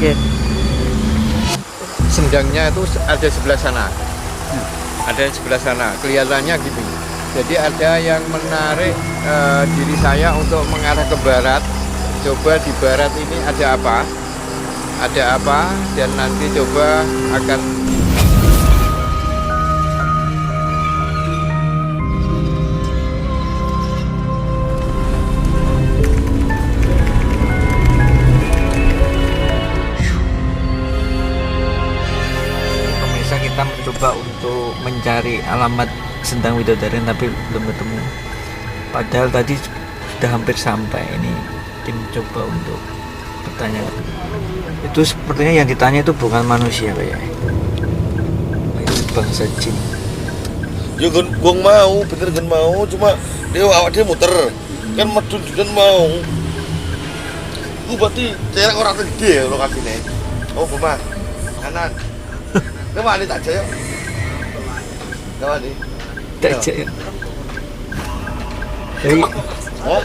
Oke. Sendangnya itu ada sebelah sana. Ada sebelah sana, kelihatannya gitu. Jadi ada yang menarik diri saya untuk mengarah ke barat. Coba di barat ini ada apa? Ada apa? Dan nanti coba akan Pemirsa, kita mencoba untuk mencari alamat Sendang Widodaren tapi belum ketemu. Padahal tadi sudah hampir sampai. Ini tim coba untuk bertanya. Itu sepertinya yang ditanya itu bukan manusia kayaknya. Itu bangsa jin. Ya gong mau, bener kan mau, cuma dia awak dia muter kan medun kan mau. Gue berarti cerek orang gede ya lokasinya. Oh Buma, kanan. Coba nih tak jaya. Coba nih. Tak jaya. Jadi Oh,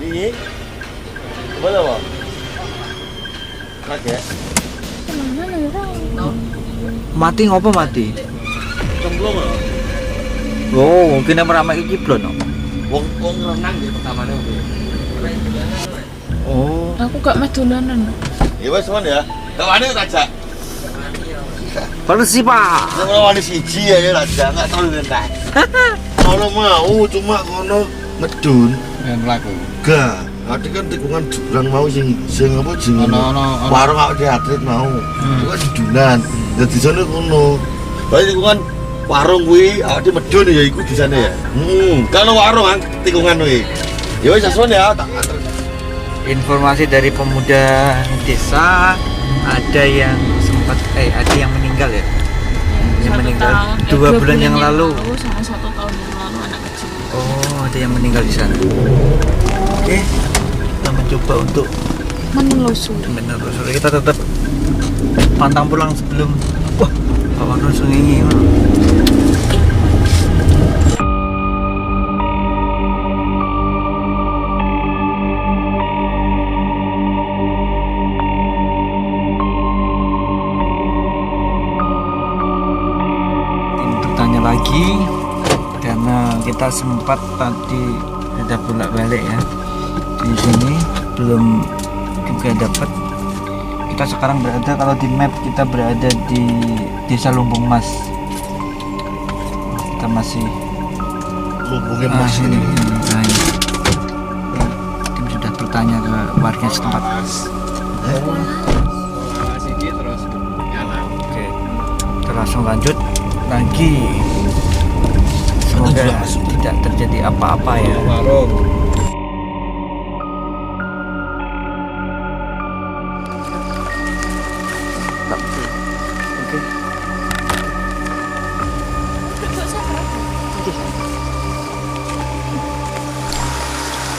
ini mana Pak? Kaget. mati ngopo mati? Cemplung loh. Oh, mungkin yang meramai iki blon. Wong renang di pertamanya udah. Oh, Aku gak meh dolanan. Ya wes mon ya. Coba nih tak jaya. persi Pak. Ini kalau wani siji ya raja nggak terlalu rendah. Kalau mau cuma kono medun. yang pelaku. Gak, ada kan tikungan jurang mau sing apa sing Ono. warung awak di atlet mau. Itu kan dudunan. Jadi sana kono. Berarti tikungan warung kuwi awak di medun ya iku di sana ya. Kalau warung kan tikungan kuwi. Ya wis aswan ya tak anter. Informasi dari pemuda desa, ada yang sempat ada yang meninggal ya. Yang meninggal 2 bulan yang lalu. Sama 1 tahun yang lalu anak kecil. Oh, ada yang meninggal di sana. Oke, kita mencoba untuk Menelusuri. menelusuri. Kita tetap pantang pulang sebelum kawan sungai ini. Bertanya lagi karena kita sempat tadi ada bolak-balik ya di sini, belum juga dapat. Kita sekarang berada, kalau di map kita berada di Desa Lumbung Mas. Kita masih Lumbungnya mas ini. ini. Nah, ini. Tim sudah bertanya ke warga setempat. Sini terus nyala. Oke, kita langsung lanjut lagi. Semoga tidak terjadi apa-apa ya. Warung. Oke.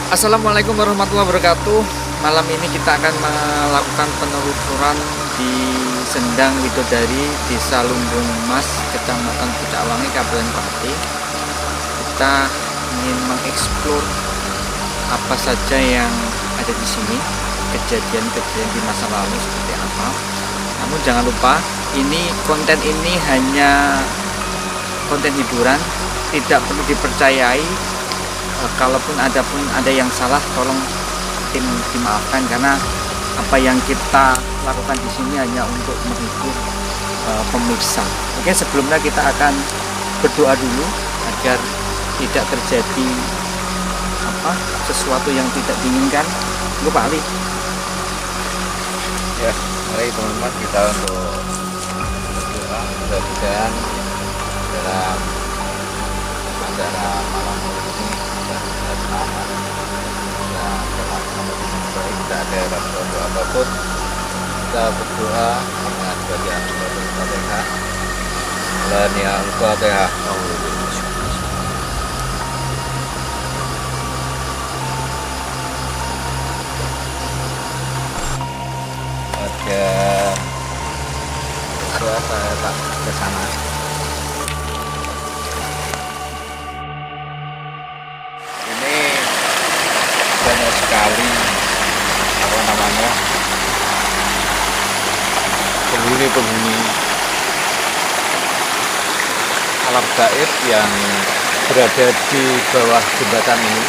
Assalamualaikum warahmatullahi wabarakatuh. Malam ini kita akan melakukan penelusuran di Sendang Widodari, Desa Lumbung Mas, Kecamatan Pucakwangi, Kabupaten Pati. Kita ingin mengeksplor apa saja yang ada di sini, kejadian-kejadian di masa lalu seperti apa. Namun jangan lupa, konten ini hanya konten hiburan, tidak perlu dipercayai. Kalaupun ada yang salah, tolong tim dimaafkan, karena apa yang kita lakukan di sini hanya untuk menghibur pemirsa. Oke, sebelumnya kita akan berdoa dulu agar tidak terjadi sesuatu yang tidak diinginkan. Gue Pak Ali. Ya, mari teman-teman kita untuk berdoa mudah-mudahan dalam acara malam ini kita selamat dan selamat baik, tidak ada rasa apapun. Kita berdoa dengan bacaan suratul Fatihah dan yang Fatihah. Doa saya tak ke sana. Ini banyak sekali penghuni alam gaib yang berada di bawah jembatan ini.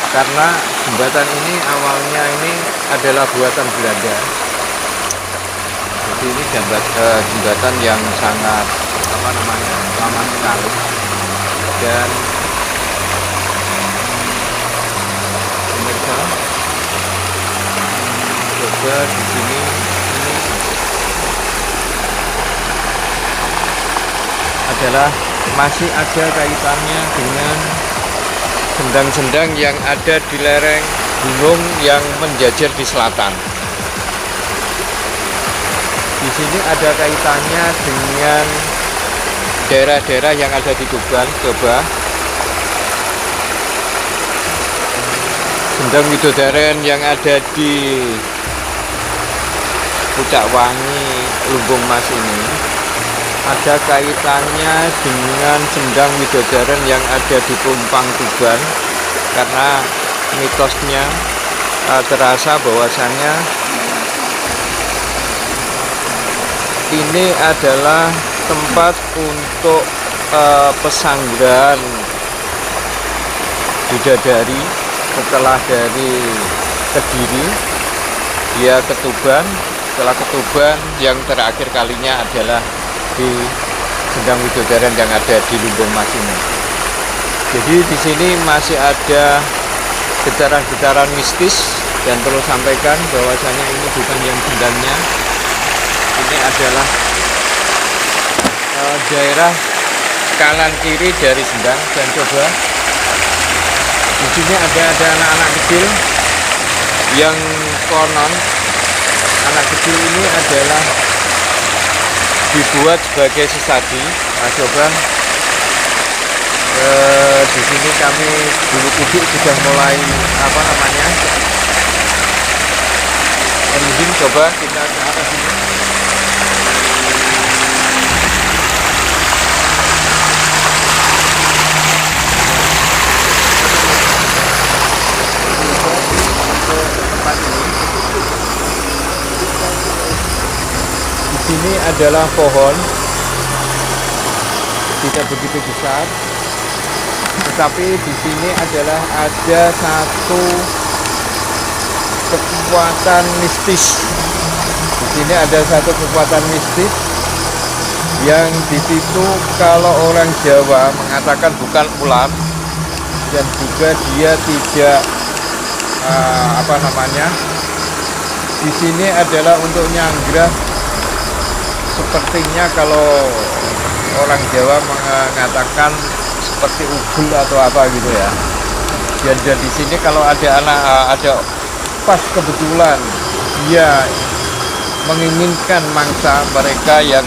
Karena jembatan ini awalnya ini adalah buatan Belanda. Jadi ini jembatan yang sangat lama sekali. Dan pemirsa, coba di sini ini adalah masih ada kaitannya dengan sendang-sendang yang ada di lereng gunung yang menjajar di selatan. Di sini ada kaitannya dengan daerah-daerah yang ada di Tuban. Coba Sendang Widodaren yang ada di Pucak Wangi, Lumbung Mas ini ada kaitannya dengan Sendang Widodaren yang ada di Tumpang Tuban, karena mitosnya terasa bahwasannya ini adalah tempat untuk pesanggrahan bidadari. Setelah dari Kediri dia ke Tuban, setelah ke Tuban yang terakhir kalinya adalah di Sendang Widodaren yang ada di Lumbung Mas ini. Jadi di sini masih ada getaran-getaran mistis, dan perlu sampaikan bahwasanya ini bukan yang sendangnya, ini adalah daerah kanan kiri dari Sendang. Dan coba di sini ada anak-anak kecil yang konon anak kecil ini adalah dibuat sebagai sesaji. Nah, coba di sini kami dulu kuduk sudah mulai mungkin coba kita ke atas ini. Di sini adalah pohon, tidak begitu besar, tetapi di sini adalah ada satu kekuatan mistis. Di sini ada satu kekuatan mistis yang di situ kalau orang Jawa mengatakan bukan ular, dan juga dia tidak di sini adalah untuk nyanggrah. Sepertinya kalau orang Jawa mengatakan seperti ugul atau apa gitu ya. Dan di sini kalau ada pas kebetulan dia menginginkan mangsa mereka yang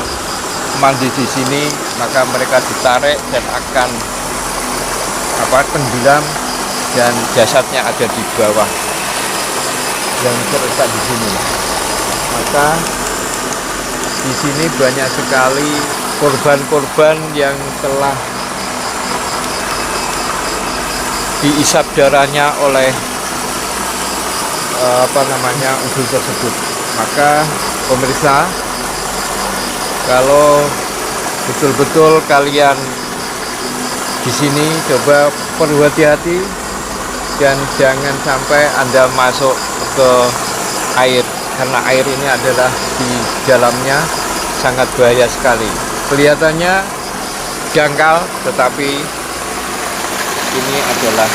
mandi di sini, maka mereka ditarik dan akan tenggelam, dan jasadnya ada di bawah yang terletak di sini. Maka di sini banyak sekali korban-korban yang telah diisap darahnya oleh ugul tersebut. Maka pemirsa, kalau betul-betul kalian di sini, coba perlu hati-hati dan jangan sampai Anda masuk ke air, karena air ini adalah di dalamnya sangat bahaya sekali. Kelihatannya jangkal, tetapi ini adalah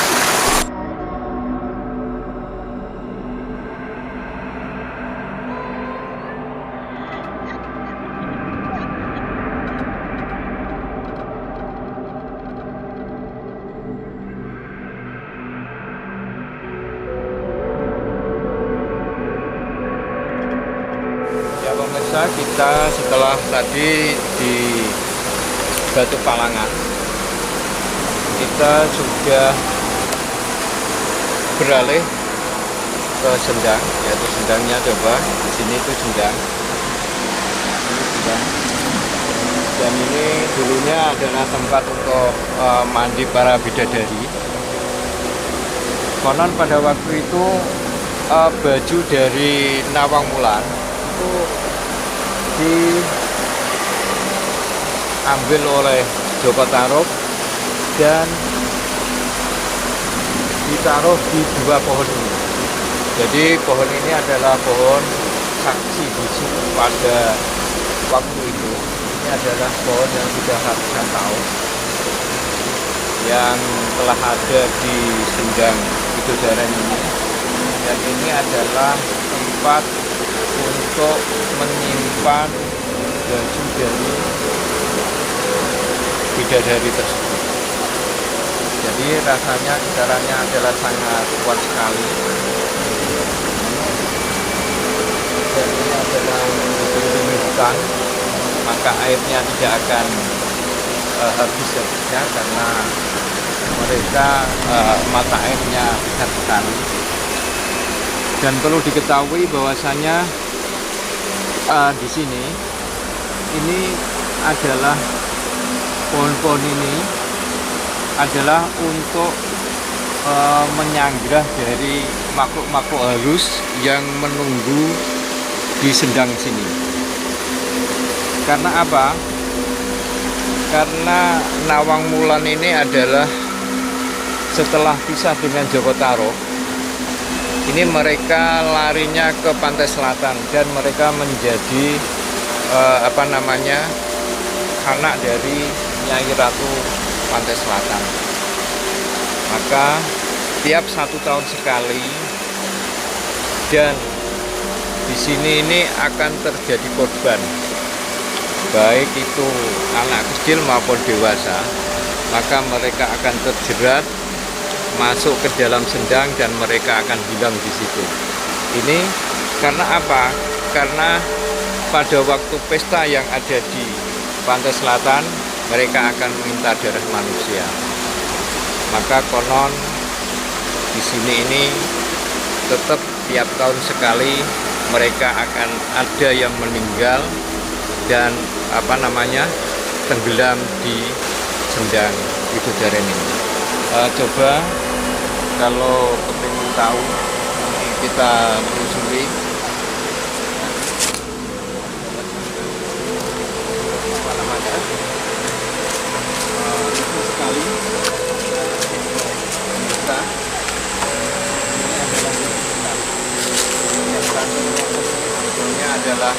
kita setelah tadi di Batu Palangan, kita sudah beralih ke Sendang, yaitu Sendangnya. Coba di sini itu Sendang. Dan ini dulunya adalah tempat untuk mandi para bidadari. Konon pada waktu itu baju dari Nawang Wulan itu diambil oleh Joko Tarub dan ditaruh di dua pohon ini. Jadi pohon ini adalah pohon saksi bisu pada waktu itu. Ini adalah pohon yang sudah ratusan tahun yang telah ada di Sendang Widodaren ini. Dan ini adalah tempat untuk menyimpan baju dari bidadari tersebut. Jadi rasanya getarannya adalah sangat kuat sekali. Dan ini adalah dikelilingi hutan, maka airnya tidak akan habis-habisnya karena mereka mata airnya besar sekali. Dan perlu diketahui bahwasanya di sini ini adalah pohon-pohon ini adalah untuk menyanggrah dari makhluk-makhluk halus yang menunggu di Sendang sini. Karena apa? Karena Nawang Wulan ini adalah setelah pisah dengan Joko Tarub, ini mereka larinya ke pantai selatan dan mereka menjadi anak dari Nyai Ratu Pantai Selatan. Maka tiap 1 tahun sekali dan di sini ini akan terjadi korban, baik itu anak kecil maupun dewasa, maka mereka akan terjerat masuk ke dalam Sendang dan mereka akan hilang di situ. Ini karena apa? Karena pada waktu pesta yang ada di Pantai Selatan, mereka akan minta darah manusia. Maka konon di sini ini tetap tiap tahun sekali mereka akan ada yang meninggal dan tenggelam di Sendang Widodaren ini. Coba kalau kepingin tahu, kita telusuri. Sekali bisa ini adalah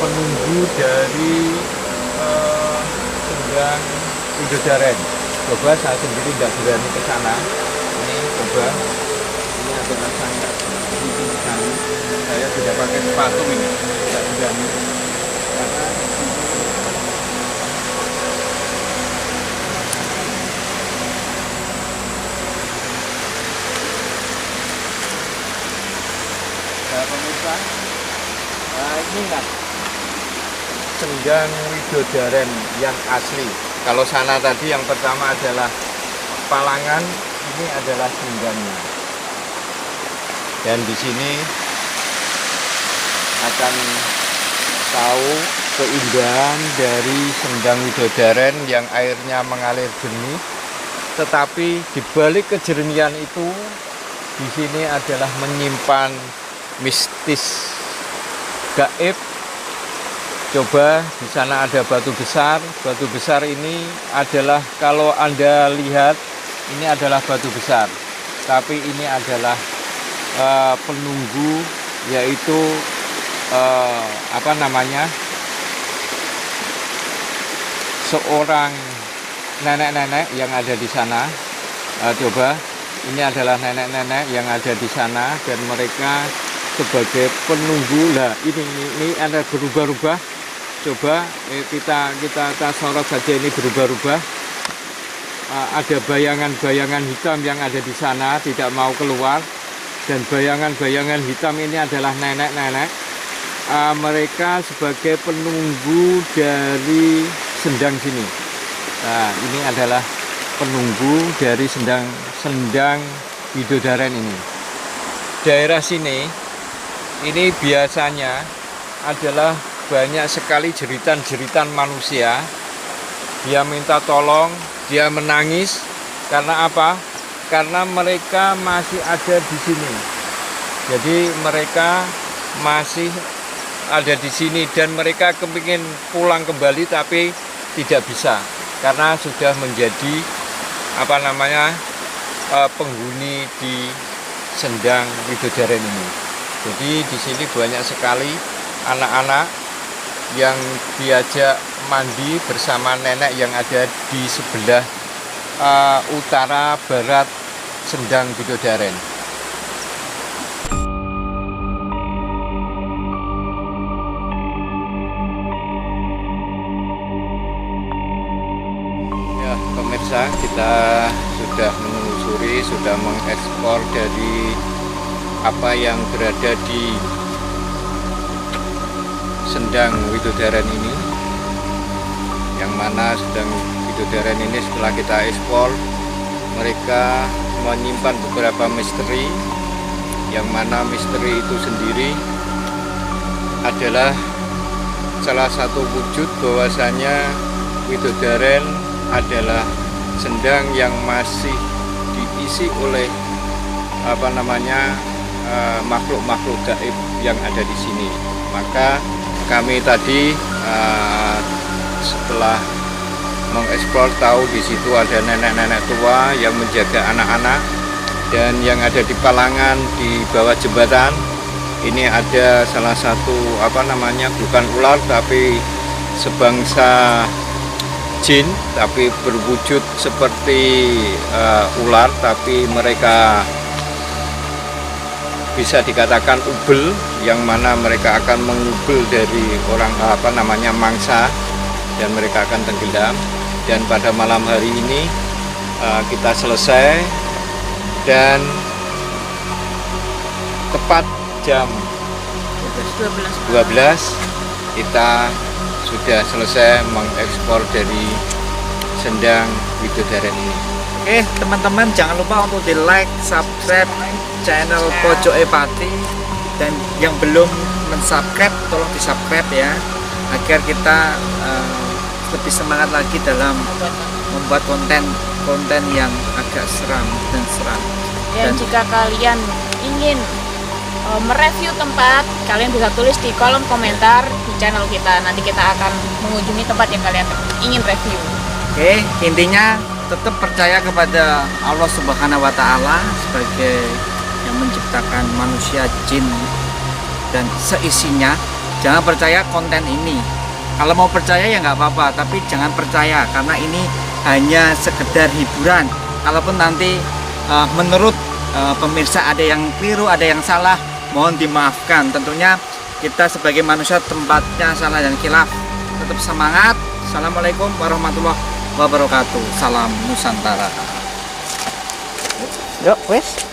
penunggu dari Sendang Widodaren. Coba saya sendiri tidak berani ke sana. Ini coba, ini adalah sangat tinggi sekali. Saya tidak pakai sepatu ini, tidak berani karena pemirsa, ini kan Sendang Widodaren yang asli. Kalau sana tadi yang pertama adalah Palangan, ini adalah Sendangnya. Dan di sini akan tahu keindahan dari Sendang Widodaren yang airnya mengalir jernih. Tetapi di balik kejernihan itu, di sini adalah menyimpan mistis gaib. Coba di sana ada batu besar. Batu besar ini adalah, kalau Anda lihat, ini adalah batu besar. Tapi ini adalah penunggu, yaitu seorang nenek-nenek yang ada di sana. Coba, ini adalah nenek-nenek yang ada di sana dan mereka sebagai penunggu. Lah, ini ada berubah-ubah. Coba kita sorot saja, ini berubah-ubah. Ada bayangan-bayangan hitam yang ada di sana tidak mau keluar, dan bayangan-bayangan hitam ini adalah nenek-nenek. Mereka sebagai penunggu dari Sendang sini. Nah, ini adalah penunggu dari Sendang Widodaren ini. Daerah sini ini biasanya adalah banyak sekali jeritan-jeritan manusia. Dia minta tolong, dia menangis. Karena apa? karena mereka masih ada di sini. Jadi mereka masih ada di sini dan mereka kepingin pulang kembali tapi tidak bisa karena sudah menjadi penghuni di Sendang Widodaren ini. Jadi di sini banyak sekali anak-anak yang diajak mandi bersama nenek yang ada di sebelah utara barat Sendang Widodaren. Ya pemirsa, kita sudah menelusuri, sudah mengekspor dari apa yang berada di Sendang Widodaren ini, yang mana Sendang Widodaren ini setelah kita ekspor, mereka menyimpan beberapa misteri, yang mana misteri itu sendiri adalah salah satu wujud bahwasanya Widodaren adalah sendang yang masih diisi oleh makhluk-makhluk gaib yang ada di sini. Maka kami tadi setelah mengeksplor tahu di situ ada nenek-nenek tua yang menjaga anak-anak, dan yang ada di Palangan di bawah jembatan ini ada salah satu bukan ular tapi sebangsa jin, tapi berwujud seperti ular, tapi mereka bisa dikatakan ubel, yang mana mereka akan mengubel dari orang mangsa, dan mereka akan tenggelam. Dan pada malam hari ini kita selesai, dan tepat jam 12 kita sudah selesai mengekspor dari Sendang Widodaren ini. Oke teman-teman, jangan lupa untuk di like, subscribe channel Pojok Pati, dan yang belum mensubscribe tolong di subscribe ya, agar kita lebih semangat lagi dalam membuat konten yang agak seram dan seram. Dan jika kalian ingin mereview tempat, kalian bisa tulis di kolom komentar di channel kita. Nanti kita akan mengunjungi tempat yang kalian ingin review. Oke, intinya tetap percaya kepada Allah Subhanahu wa Ta'ala sebagai yang menciptakan manusia, jin, dan seisinya. Jangan percaya konten ini. Kalau mau percaya ya nggak apa-apa, tapi jangan percaya karena ini hanya sekedar hiburan. Kalaupun nanti menurut pemirsa ada yang keliru, ada yang salah, mohon dimaafkan. Tentunya kita sebagai manusia tempatnya salah dan khilaf. Tetap semangat. Assalamualaikum warahmatullahi wabarakatuh. Salam Nusantara. Yuk, wes.